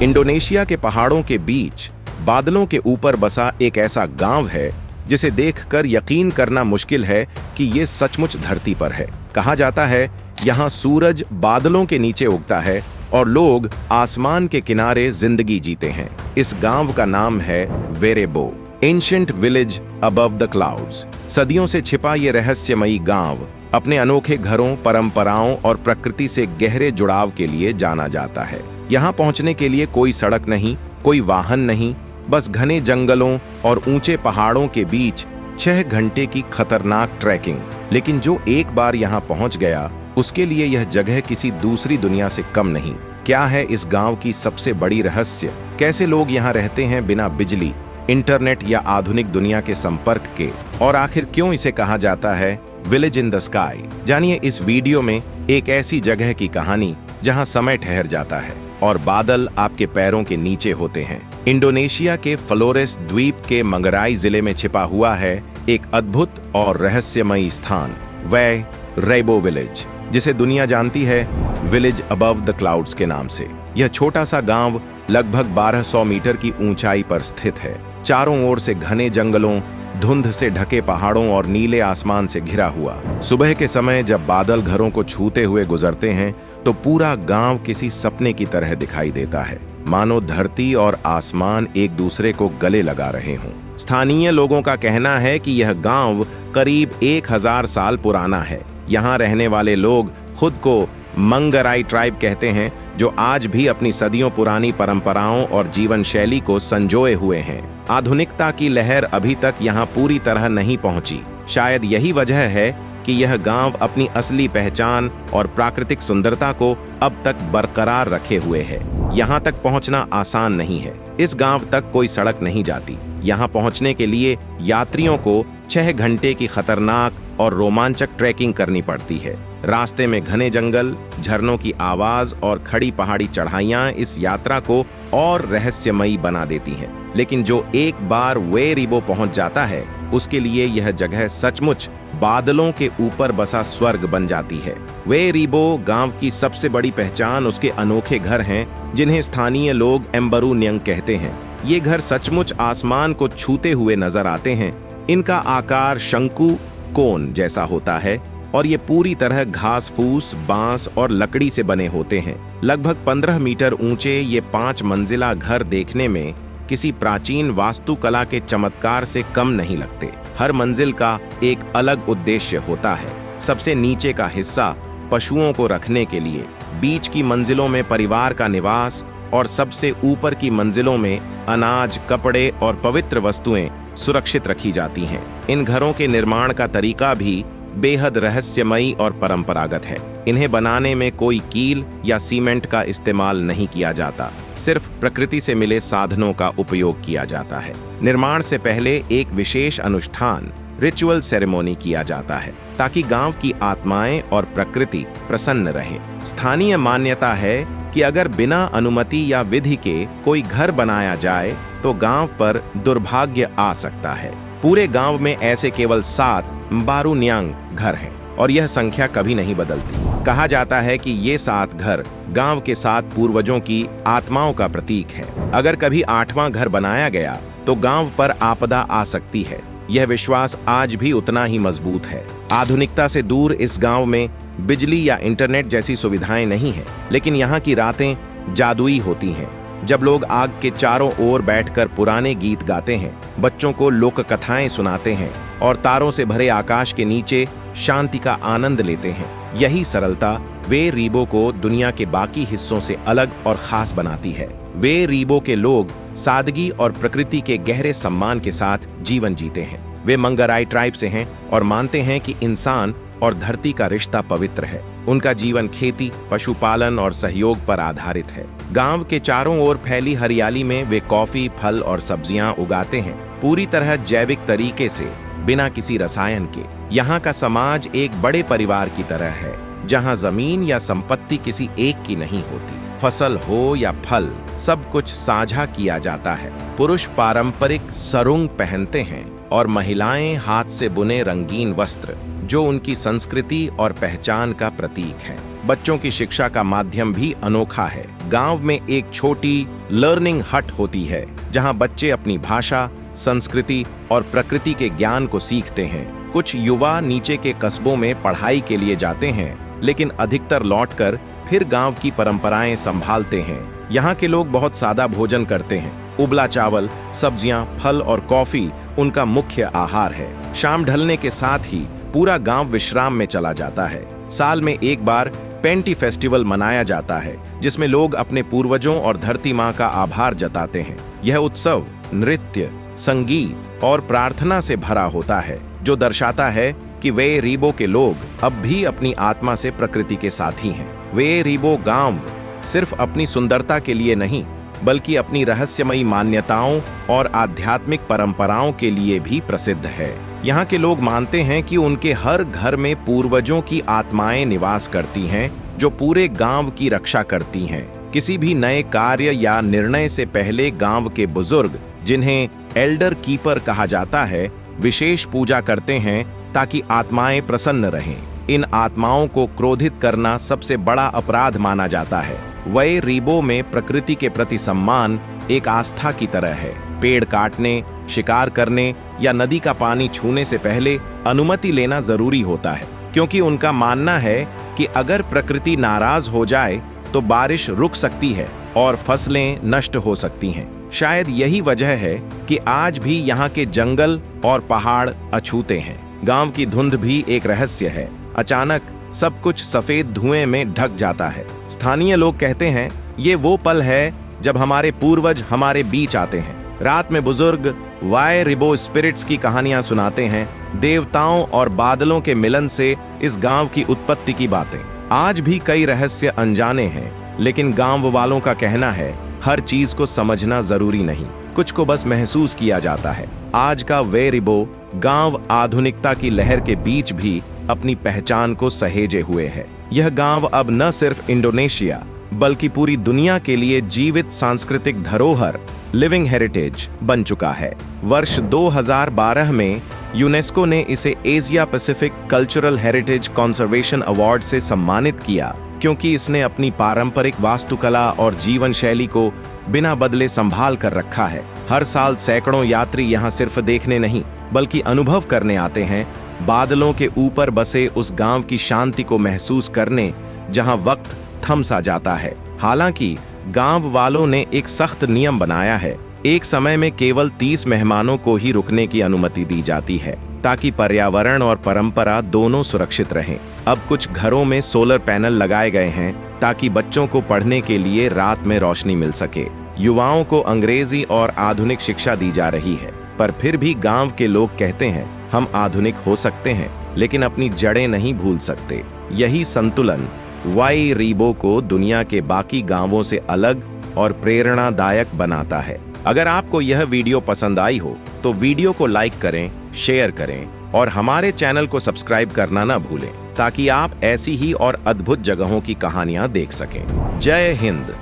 Indonesia के पहाड़ों के बीच बादलों के ऊपर बसा एक ऐसा गांव है जिसे देखकर यकीन करना मुश्किल है कि ये सचमुच धरती पर है। कहा जाता है यहाँ सूरज बादलों के नीचे उगता है और लोग आसमान के किनारे जिंदगी जीते हैं। इस गांव का नाम है वेरेबो, ancient village above the clouds. सदियों से छिपा ये रहस्यमयी गांव अपने अनोखे घरों, परंपराओं और प्रकृति से गहरे जुड़ाव के लिए जाना जाता है। यहाँ पहुँचने के लिए कोई सड़क नहीं, कोई वाहन नहीं, बस घने जंगलों और ऊंचे पहाड़ों के बीच 6 घंटे की खतरनाक ट्रैकिंग। लेकिन जो एक बार यहाँ पहुँच गया उसके लिए यह जगह किसी दूसरी दुनिया से कम नहीं। क्या है इस गांव की सबसे बड़ी रहस्य? कैसे लोग यहाँ रहते हैं बिना बिजली, इंटरनेट या आधुनिक दुनिया के संपर्क के? और आखिर क्यों इसे कहा जाता है विलेज इन द स्काई? जानिए इस वीडियो में एक ऐसी जगह की कहानी जहां समय ठहर जाता है और बादल आपके पैरों के नीचे होते हैं। इंडोनेशिया के फ्लोरेस द्वीप के मंगराई जिले में छिपा हुआ है एक अद्भुत और रहस्यमयी स्थान, वेरेबो विलेज, जिसे दुनिया जानती है विलेज अबव द क्लाउड्स के नाम से। यह छोटा सा गांव लगभग 1200 मीटर की ऊंचाई पर स्थित है। चारों ओर से घने जंगलों, धुंध से ढके पहाड़ों और नीले आसमान से घिरा हुआ। सुबह के समय जब बादल घरों को छूते हुए गुजरते हैं तो पूरा गांव किसी सपने की तरह दिखाई देता है, मानो धरती और आसमान एक दूसरे को गले लगा रहे हों। स्थानीय लोगों का कहना है कि यह गांव करीब 1000 साल पुराना है। यहाँ रहने वाले लोग खुद को मंगराई ट्राइब कहते हैं, जो आज भी अपनी सदियों पुरानी परंपराओं और जीवन शैली को संजोए हुए हैं। आधुनिकता की लहर अभी तक यहाँ पूरी तरह नहीं पहुंची। शायद यही वजह है कि यह गांव अपनी असली पहचान और प्राकृतिक सुंदरता को अब तक बरकरार रखे हुए है। यहाँ तक पहुँचना आसान नहीं है। इस गांव तक कोई सड़क नहीं जाती। यहाँ पहुँचने के लिए यात्रियों को 6 घंटे की खतरनाक और रोमांचक ट्रैकिंग करनी पड़ती है। रास्ते में घने जंगल, झरनों की आवाज और खड़ी पहाड़ी चढ़ाइयाँ इस यात्रा को और रहस्यमयी बना देती हैं। लेकिन जो एक बार वेरेबो पहुंच जाता है उसके लिए यह जगह सचमुच बादलों के ऊपर बसा स्वर्ग बन जाती है। वेरेबो गांव की सबसे बड़ी पहचान उसके अनोखे घर हैं, जिन्हें स्थानीय लोग एम्बरू न्यंग कहते हैं। ये घर सचमुच आसमान को छूते हुए नजर आते हैं। इनका आकार शंकु कोन जैसा होता है और ये पूरी तरह घास फूस, बांस और लकड़ी से बने होते हैं। लगभग 15 मीटर ऊंचे ये 5 मंजिला घर देखने में किसी प्राचीन वास्तुकला के चमत्कार से कम नहीं लगते। हर मंजिल का एक अलग उद्देश्य होता है। सबसे नीचे का हिस्सा पशुओं को रखने के लिए, बीच की मंजिलों में परिवार का निवास और सबसे ऊपर की मंजिलों में अनाज, कपड़े और पवित्र वस्तुएं सुरक्षित रखी जाती हैं। इन घरों के निर्माण का तरीका भी बेहद रहस्यमयी और परंपरागत है। इन्हें बनाने में कोई कील या सीमेंट का इस्तेमाल नहीं किया जाता, सिर्फ प्रकृति से मिले साधनों का उपयोग किया जाता है। निर्माण से पहले एक विशेष अनुष्ठान, रिचुअल सेरेमनी किया जाता है ताकि गांव की आत्माएं और प्रकृति प्रसन्न रहें। स्थानीय मान्यता है कि अगर बिना अनुमति या विधि के कोई घर बनाया जाए तो गांव पर दुर्भाग्य आ सकता है। पूरे गांव में ऐसे केवल 7 एम्बरू न्यंग घर हैं और यह संख्या कभी नहीं बदलती। कहा जाता है कि ये 7 घर गांव के 7 पूर्वजों की आत्माओं का प्रतीक है। अगर कभी 8वां घर बनाया गया तो गांव पर आपदा आ सकती है। यह विश्वास आज भी उतना ही मजबूत है। आधुनिकता से दूर इस गांव में बिजली या इंटरनेट जैसी सुविधाएं नहीं है, लेकिन यहाँ की रातें जादुई होती हैं। जब लोग आग के चारों ओर बैठकर पुराने गीत गाते हैं, बच्चों को लोक कथाएं सुनाते हैं और तारों से भरे आकाश के नीचे शांति का आनंद लेते हैं। यही सरलता वेरेबो को दुनिया के बाकी हिस्सों से अलग और खास बनाती है। वेरेबो के लोग सादगी और प्रकृति के गहरे सम्मान के साथ जीवन जीते हैं। वे मंगराई ट्राइब से हैं और मानते हैं कि इंसान और धरती का रिश्ता पवित्र है। उनका जीवन खेती, पशुपालन और सहयोग पर आधारित है। गांव के चारों ओर फैली हरियाली में वे कॉफी, फल और सब्जियां उगाते हैं, पूरी तरह जैविक तरीके से, बिना किसी रसायन के। यहाँ का समाज एक बड़े परिवार की तरह है, जहाँ जमीन या संपत्ति किसी एक की नहीं होती। फसल हो या फल, सब कुछ साझा किया जाता है। पुरुष पारंपरिक सरुंग पहनते हैं और महिलाएं हाथ से बुने रंगीन वस्त्र, जो उनकी संस्कृति और पहचान का प्रतीक है। बच्चों की शिक्षा का माध्यम भी अनोखा है। गांव में एक छोटी लर्निंग हट होती है जहां बच्चे अपनी भाषा, संस्कृति और प्रकृति के ज्ञान को सीखते हैं। कुछ युवा नीचे के कस्बों में पढ़ाई के लिए जाते हैं, लेकिन अधिकतर लौटकर फिर गांव की परंपराएं संभालते हैं। यहाँ के लोग बहुत सादा भोजन करते हैं। उबला चावल, सब्जियां, फल और कॉफी उनका मुख्य आहार है। शाम ढलने के साथ ही पूरा गांव विश्राम में चला जाता है। साल में एक बार पेंटी फेस्टिवल मनाया जाता है, जिसमें लोग अपने पूर्वजों और धरती माँ का आभार जताते हैं। यह उत्सव नृत्य, संगीत और प्रार्थना से भरा होता है, जो दर्शाता है कि वे रीबो के लोग अब भी अपनी आत्मा से प्रकृति के साथी हैं। वे रीबो गांव सिर्फ अपनी सुंदरता के लिए नहीं, बल्कि अपनी रहस्यमयी मान्यताओं और आध्यात्मिक परंपराओं के लिए भी प्रसिद्ध है। यहाँ के लोग मानते हैं कि उनके हर घर में पूर्वजों की आत्माएं निवास करती हैं, जो पूरे गांव की रक्षा करती हैं। किसी भी नए कार्य या निर्णय से पहले गांव के बुजुर्ग, जिन्हें एल्डर कीपर कहा जाता है, विशेष पूजा करते हैं ताकि आत्माएं प्रसन्न रहें। इन आत्माओं को क्रोधित करना सबसे बड़ा अपराध माना जाता है। वै रीबो में प्रकृति के प्रति सम्मान एक आस्था की तरह है। पेड़ काटने, शिकार करने या नदी का पानी छूने से पहले अनुमति लेना जरूरी होता है, क्योंकि उनका मानना है कि अगर प्रकृति नाराज हो जाए तो बारिश रुक सकती है और फसलें नष्ट हो सकती हैं। शायद यही वजह है कि आज भी यहाँ के जंगल और पहाड़ अछूते हैं। गांव की धुंध भी एक रहस्य है। अचानक सब कुछ सफेद धुएं में ढक जाता है। स्थानीय लोग कहते हैं ये वो पल है जब हमारे पूर्वज हमारे बीच आते हैं। रात में बुजुर्ग वाई रिबो स्पिरिट्स की कहानियां सुनाते हैं, देवताओं और बादलों के मिलन से इस गांव की उत्पत्ति की बातें। आज भी कई रहस्य अनजाने हैं, लेकिन गांव वालों का कहना है हर चीज को समझना जरूरी नहीं, कुछ को बस महसूस किया जाता है। आज का वे रिबो गांव आधुनिकता की लहर के बीच भी अपनी पहचान को सहेजे हुए है। यह गांव अब न सिर्फ इंडोनेशिया बल्कि पूरी दुनिया के लिए जीवित सांस्कृतिक धरोहर, लिविंग हेरिटेज बन चुका है। वर्ष 2012 में यूनेस्को ने इसे Asia Pacific cultural heritage conservation award से सम्मानित किया, क्योंकि इसने अपनी पारंपरिक वास्तुकला और जीवन शैली को बिना बदले संभाल कर रखा है। हर साल सैकड़ों यात्री यहाँ सिर्फ देखने नहीं बल्कि अनुभव करने आते हैं, बादलों के ऊपर बसे उस गांव की शांति को महसूस करने जहां वक्त थम सा जाता है। हालांकि गांव वालों ने एक सख्त नियम बनाया है। एक समय में केवल 30 मेहमानों को ही रुकने की अनुमति दी जाती है, ताकि पर्यावरण और परंपरा दोनों सुरक्षित रहें। अब कुछ घरों में सोलर पैनल लगाए गए हैं ताकि बच्चों को पढ़ने के लिए रात में रोशनी मिल सके। युवाओं को अंग्रेजी और आधुनिक शिक्षा दी जा रही है, पर फिर भी गांव के लोग कहते हैं हम आधुनिक हो सकते हैं, लेकिन अपनी जड़ें नहीं भूल सकते। यही संतुलन वाई रीबो को दुनिया के बाकी गांवों से अलग और प्रेरणादायक बनाता है। अगर आपको यह वीडियो पसंद आई हो तो वीडियो को लाइक करें, शेयर करें और हमारे चैनल को सब्सक्राइब करना ना भूलें, ताकि आप ऐसी ही और अद्भुत जगहों की कहानियां देख सकें। जय हिंद।